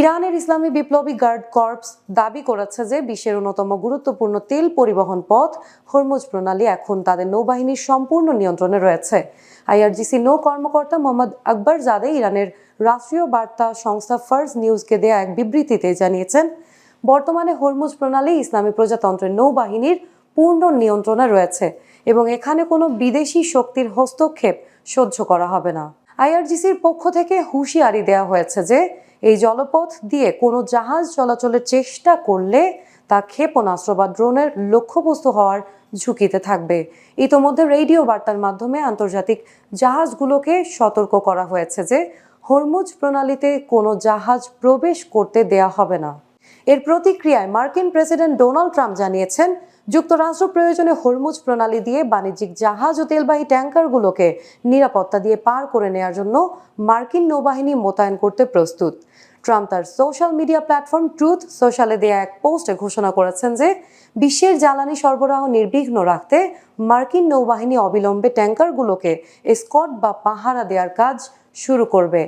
ইরানের ইসলামী বিপ্লবী guard corps দাবি করেছে যে বিশ্বের অন্যতম গুরুত্বপূর্ণ তেল পরিবহন পথ হরমুজ প্রণালী এখন তাদের নৌবাহিনীর সম্পূর্ণ নিয়ন্ত্রণে রয়েছে। আইআরজিসি নৌ কর্মকর্তা মোহাম্মদ আকবর জাদে ইরানের রাষ্ট্রীয় বার্তা সংস্থা ফার্স নিউজকে দেয়া এক বিবৃতিতে জানিয়েছেন, বর্তমানে হরমুজ প্রণালী ইসলামী প্রজাতন্ত্রের নৌবাহিনীর পূর্ণ নিয়ন্ত্রণে রয়েছে এবং এখানে কোনো বিদেশি শক্তির হস্তক্ষেপ সহ্য করা হবে না। আইআরজিসির পক্ষ থেকে হুঁশিয়ারি দেওয়া হয়েছে যে এই জলপথ দিয়ে কোনো জাহাজ চলাচলের চেষ্টা করলে তা ক্ষেপণাস্ত্র বা ড্রোনের লক্ষ্যবস্তু হওয়ার ঝুঁকিতে থাকবে। ইতোমধ্যে রেডিও বার্তার মাধ্যমে আন্তর্জাতিক জাহাজগুলোকে সতর্ক করা হয়েছে যে হরমুজ প্রণালীতে কোনো জাহাজ প্রবেশ করতে দেয়া হবে না। এর প্রতিক্রিয়ায় মার্কিন প্রেসিডেন্ট ডোনাল্ড ট্রাম্প জানিয়েছেন, যুক্তরাষ্ট্র প্রয়োজনে হরমুজ প্রণালী দিয়ে বাণিজ্যিক জাহাজ ও তেলবাহী ট্যাঙ্কারগুলোকে নিরাপত্তা দিয়ে পার করে নেওয়ার জন্য মার্কিন নৌবাহিনী মোতায়েন করতে প্রস্তুত। ট্রাম্প তার সোশ্যাল মিডিয়া প্ল্যাটফর্ম ট্রুথ সোশ্যালে দেয়া এক পোস্টে ঘোষণা করেছেন যে বিশ্বের জ্বালানি সরবরাহ নির্বিঘ্ন রাখতে মার্কিন নৌবাহিনী অবিলম্বে ট্যাঙ্কারগুলোকে এসকর্ট বা পাহারা দেওয়ার কাজ শুরু করবে।